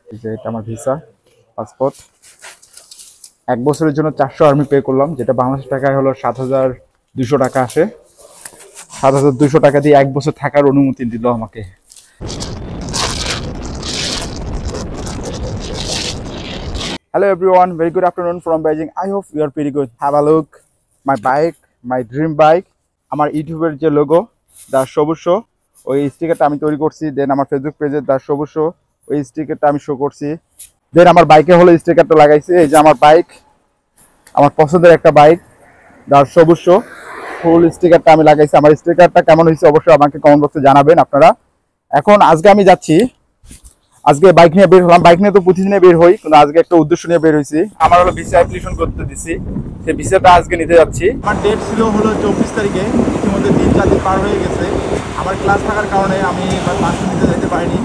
এই যে এটা আমার ভিসা, পাসপোর্ট। 1 বছরের জন্য 400 আমি পে করলাম, যেটা বাংলাদেশ টাকায় হলো 7,200 টাকা আসে। 7,200 টাকা দিয়ে 1 বছর থাকার অনুমতি দিল আমাকে। Hello everyone, very good afternoon from Beijing. I hope you are pretty good. Have a look, my bike, my dream bike. আমার ইউটিউবের যে লোগো দা সবুজ শো, ওই স্টিকারটা আমি তৈরি করছি। দেন আমার ফেসবুক পেজে দা সবুজ শো, ওই স্টিকারটা আমি শো করছি। দেন আমার বাইকে হলো স্টিকারটা লাগাইছি। এই যে আমার বাইক, আমার পছন্দের একটা বাইক দা সবুজ শো, ফুল স্টিকারটা আমি লাগাইছি। আমার স্টিকারটা কেমন হয়েছে অবশ্যই আমাকে কমেন্ট বক্সে জানাবেন আপনারা। এখন আজকে আমি যাচ্ছি, আজকে বাইক নিয়ে বের হলাম। বাইক নিয়ে তো প্রতিদিনে বের হই, কিন্তু আজকে একটা উদ্দেশ্য নিয়ে বের হয়েছি। আমার হলো ভিসা অ্যাপ্লিকেশন করতে দিছি, সেই ভিসাটা আজকে নিতে যাচ্ছি। আমার ডেট ছিল হলো 24 তারিখে, ইতিমধ্যে 3-4 দিন পার হয়ে গেছে। আমার ক্লাস থাকার কারণে আমি পাসপোর্ট নিতে যেতে পারিনি।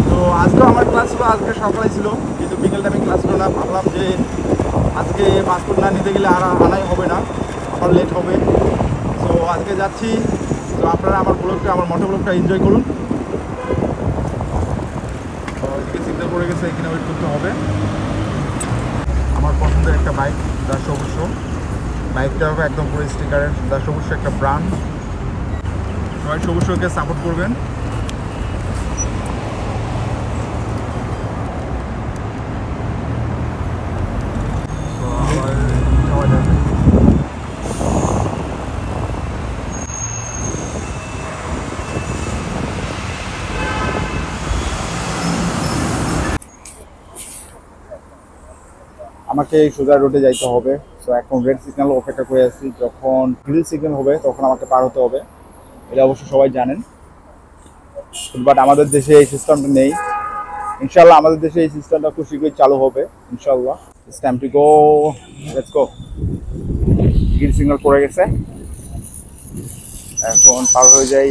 তো আজকেও আমার ক্লাস ছিল, আজকে সকালে ছিল, কিন্তু বিকেল টাইমে ক্লাস ছিল না। ভাবলাম যে আজকে পাসপোর্ট না নিতে গেলে আর আনাই হবে না, আবার লেট হবে। তো আজকে যাচ্ছি। তো আপনারা আমার ব্লগটা, আমার মোটো ব্লগটা এনজয় করুন। সিগন্যাল পড়ে গেছে, এখানে ওয়েট করতে হবে। আমার পছন্দের একটা বাইক দা সবুজ শো, বাইকটা হবে একদম পুরো স্টিকারের। দা সবুজ শো একটা ব্র্যান্ড, সবাই সবুজ শোকে সাপোর্ট করবেন। আমাকে সোজা রোডে যাইতে হবে। সো এখন রেড সিগন্যাল অপেক্ষা করে আছি, যখন গ্রিন সিগন্যাল হবে তখন আমাকে পার হতে হবে। এটা অবশ্য সবাই জানেন, বাট আমাদের দেশে এই সিস্টেমটা নেই। ইনশাল্লাহ আমাদের দেশে এই সিস্টেমটা খুব শীঘ্রই চালু হবে ইনশাল্লাহ। It's time to go, let's go. Green signal পড়ে গেছে, এখন পার হয়ে যাই।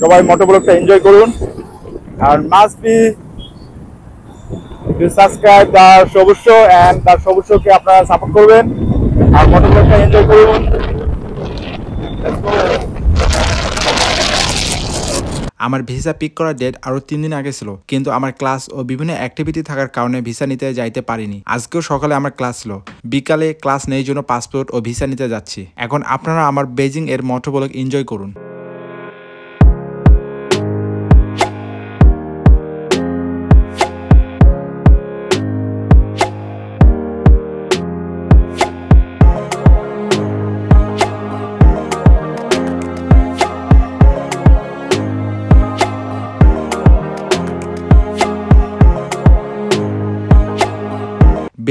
সবাই মোটো ব্লগটা এনজয় করুন, আর মাস্ট বি সাবস্ক্রাইব দা সবুজ শো, এন্ড দা সবুজ শোকে আপনারা সাপোর্ট করবেন আর মোটো ব্লগটা এনজয় করুন। আমার ভিসা পিক করার ডেট আরো 3 দিন আগে ছিল, কিন্তু আমার ক্লাস ও বিভিন্ন অ্যাক্টিভিটি থাকার কারণে ভিসা নিতে যাইতে পারিনি। আজকেও সকালে আমার ক্লাস ছিল, বিকালে ক্লাস নেই জন্য পাসপোর্ট ও ভিসা নিতে যাচ্ছি। এখন আপনারা আমার বেজিং এর মোটো ব্লগ এনজয় করুন।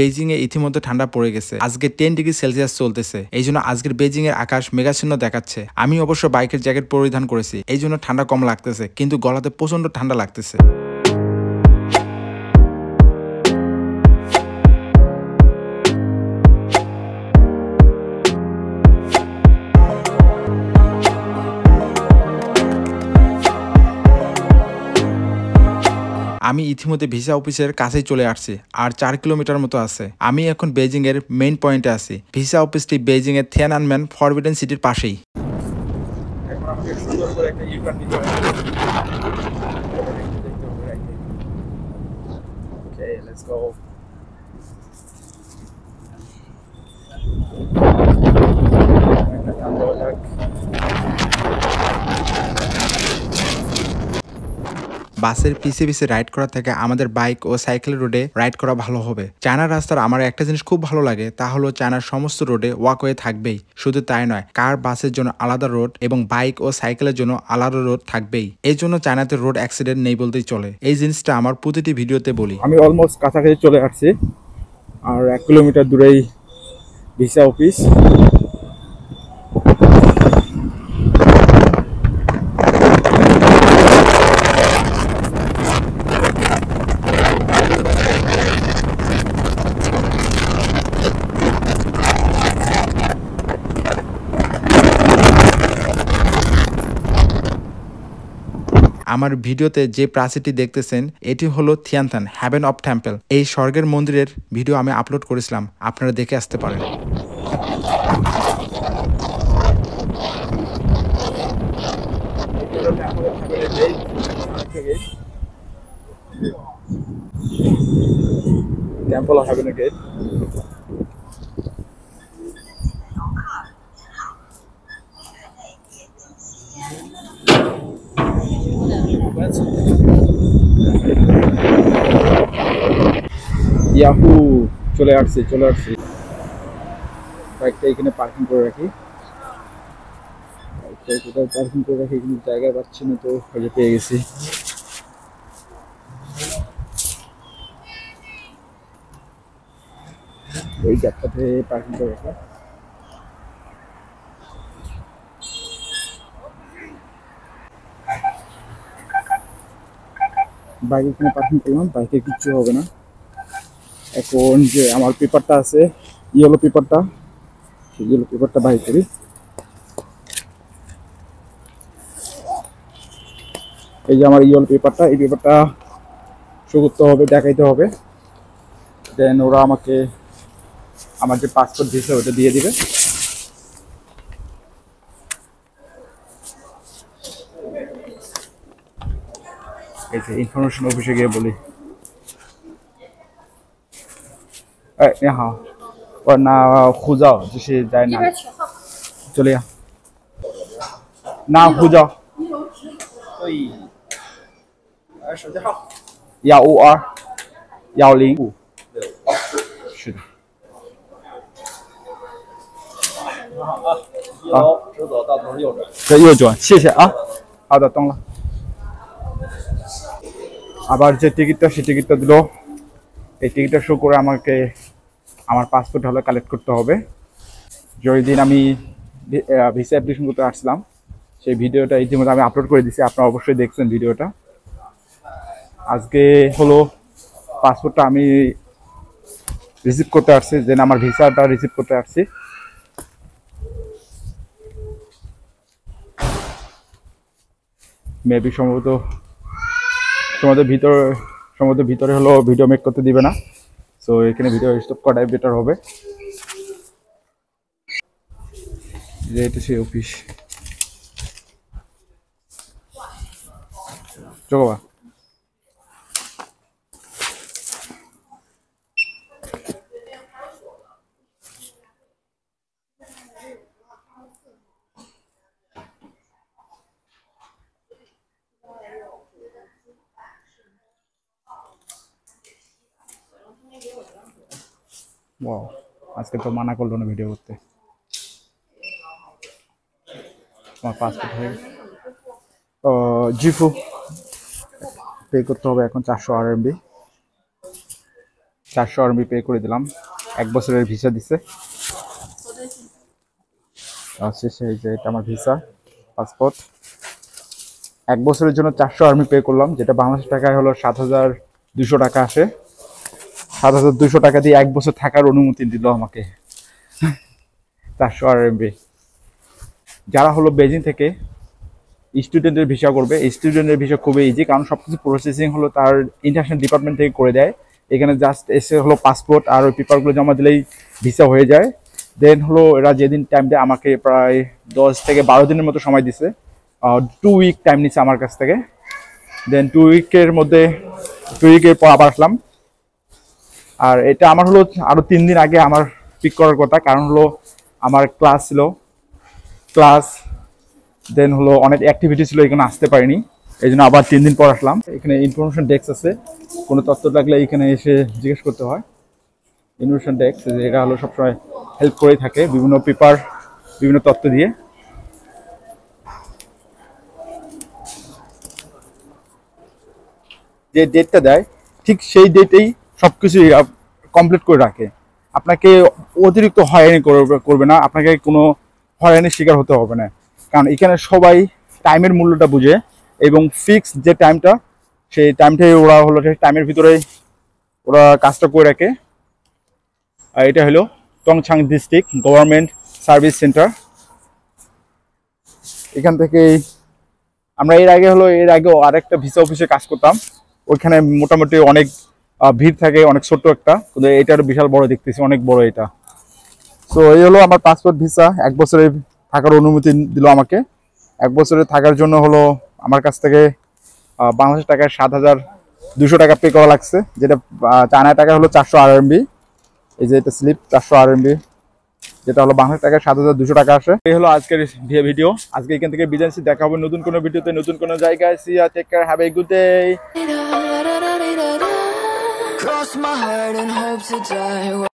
বেজিং এ ইতিমধ্যে ঠান্ডা পড়ে গেছে, আজকে 10 ডিগ্রি সেলসিয়াস চলতেছে। এই জন্য আজকের বেজিং এর আকাশ মেঘাচ্ছন্ন দেখাচ্ছে। আমি অবশ্য বাইকের জ্যাকেট পরিধান করেছি, এই জন্য ঠান্ডা কম লাগতেছে, কিন্তু গলাতে প্রচন্ড ঠান্ডা লাগতেছে। আমি ইতিমধ্যে ভিসা অফিসের কাছেই চলে আসছি, আর 4 কিলোমিটার মতো আছে। আমি এখন বেজিং এর মেইন পয়েন্টে আছি। ভিসা অফিসটি বেজিং এর থিয়ানআনমেন ফরবিডেন সিটির পাশেই। এখন আমাকে সুন্দর করে একটা ইউটার্ন নিতে হবে। ওকে, লেটস গো। একটা টান দেওয়া যাক। বাসের পিছে পিছে রাইড করা থেকে আমাদের বাইক ও সাইকেল রোডে রাইড করা ভালো হবে। চায়নার রাস্তার আমার একটা জিনিস খুব ভালো লাগে, তা হলো চায়নার সমস্ত রোডে ওয়াকওয়ে থাকবেই। শুধু তাই নয়, কার বাসের জন্য আলাদা রোড এবং বাইক ও সাইকেলের জন্য আলাদা রোড থাকবেই। এই জন্য চায়নাতে রোড অ্যাক্সিডেন্ট নেই বলতেই চলে। এই জিনিসটা আমার প্রতিটি ভিডিওতে বলি। আমি অলমোস্ট কাছাকাছি চলে আসছি, আর 1 কিলোমিটার দূরেই ভিসা অফিস। আমার ভিডিওতে যে প্রাচীরটি দেখতেছেন এটি হলো থিয়ানথান হেভেন অফ টেম্পল। এই স্বর্গের মন্দিরের ভিডিও আমি আপলোড করেছিলাম, আপনারা দেখে আসতে পারেন। Gate. Temple of Habuna Gate. Yahoo! চলে আসছি বাইকটা এখানে পার্কিং করে রাখি কিন্তু জায়গা পাচ্ছি না তো পেয়ে গেছি ওই জায়গাটাতে পার্কিং করে রাখি বাইক এখানে পার্কিং করলাম বাইকে কিচ্ছু হবে না এখন যে আমার পেপারটা আছে ইয়েলো পেপারটা বাই করি এই যে আমার ইয়েলো পেপারটা এই পেপারটা শো করতে হবে দেখাইতে হবে দেন ওরা আমাকে আমার যে পাসপোর্ট ভিসা ওটা দিয়ে দিবে এই যে ইনফরমেশন অফিসে গিয়ে বলি你好，我拿护照，就是在哪里？这里啊。拿护照。对。手机号。1521056。是的。好啊，一楼直走到头右转。这右转，谢谢啊。好的，懂了。আবার যে টিকিটটা সেই টিকিটটা দিল এই টিকিটটা শো করে আমাকে আমার পাসপোর্ট হলে কালেক্ট করতে হবে যেই দিন আমি ভিসা অ্যাপ্লিকেশন করতে আসলাম সেই ভিডিওটা ইতিমধ্যে আমি আপলোড করে দিয়েছি আপনারা অবশ্যই দেখছেন ভিডিওটা আজকে হলো পাসপোর্টটা আমি রিসিভ করতে আসছি দেন আমার ভিসাটা রিসিভ করতে আসছি মেবি সম্ভবত ভিতরে হলো ভিডিও মেক করতে দিবে না সো এখানে ভিডিও স্টপ করাই বেটার হবে যে এটা সেই অফিস চোখবা ওয়াও আজকে তো মানা করলো না ভিডিও করতে আমার পাসপোর্ট হয়ে জিফু পে করতে হবে এখন 400 আরএমবি 400 আরএমবি পে করে দিলাম 1 বছরের ভিসা দিছে আচ্ছা সেই যে এটা আমার ভিসা পাসপোর্ট 1 বছরের জন্য 400 আরএমবি পে করলাম যেটা বাংলাদেশ টাকায় হলো 7200 টাকা আসে 7200 টাকা দিয়ে 1 বছর থাকার অনুমতি দিল আমাকে 400 আরএমবি যারা হলো বেজিং থেকে স্টুডেন্টের ভিসা করবে স্টুডেন্টের ভিসা খুবই ইজি কারণ সবকিছু প্রসেসিং হলো তার ইন্টারন্যাশনাল ডিপার্টমেন্ট থেকে করে দেয় এখানে জাস্ট এসে হলো পাসপোর্ট আর ওই পেপারগুলো জমা দিলেই ভিসা হয়ে যায় দেন হলো এরা যেদিন টাইম দেয় আমাকে প্রায় 10 থেকে 12 দিনের মতো সময় দিছে 2 উইক টাইম নিচ্ছে আমার কাছ থেকে দেন 2 উইকের পর আবার আসলাম আর এটা আমার হলো আরো 3 দিন আগে আমার পিক করার কথা কারণ হলো আমার ক্লাস ছিল ক্লাস দেন হলো অনেক অ্যাক্টিভিটি ছিল এখানে আসতে পারিনি এই জন্য আবার 3 দিন পর আসলাম এখানে ইনফরমেশন ডেস্ক আছে কোনো তথ্য লাগলে এখানে এসে জিজ্ঞেস করতে হয় ইনফরমেশন ডেস্ক এটা হলো সবসময় হেল্প করে থাকে বিভিন্ন পেপার বিভিন্ন তথ্য দিয়ে যে ডেটটা দেয় ঠিক সেই ডেটেই সবকিছু কমপ্লিট করে রাখে আপনাকে অতিরিক্ত হয়রানি করবে না আপনাকে কোনো হয়রানির শিকার হতে হবে না কারণ এখানে সবাই টাইমের মূল্যটা বুঝে এবং ফিক্স যে টাইমটা সেই টাইমটাই ওরা হলো টাইমের ভিতরে ওরা কাজটা করে রাখে আর এটা হলো টংছাং ডিস্ট্রিক্ট গভর্নমেন্ট সার্ভিস সেন্টার এখান থেকে আমরা এর আগেও আরেকটা ভিসা অফিসে কাজ করতাম ওইখানে মোটামুটি অনেক ভিড় থাকে অনেক ছোট্ট একটা কিন্তু এটার বিশাল বড় দেখতেছি অনেক বড় এটা সো এই হলো আমার পাসপোর্ট ভিসা 1 বছরের থাকার অনুমতি দিল আমাকে 1 বছরের থাকার জন্য হলো আমার কাছ থেকে বাংলাদেশ টাকায় 7,200 টাকা পে করা লাগছে, যেটা চায়না টাকা হলো 400 RMB। এই যে এটা স্লিপ 400 RMB, যেটা হলো বাংলাদেশ টাকায় 7,200 টাকা আসে। এই হলো আজকের ভিডিও। আজকে এখান থেকে বিদায় নিচ্ছি, দেখা হবে নতুন কোনো ভিডিওতে, নতুন কোনো জায়গায়। See you, take care, have a good day. Cross my heart and hope to die.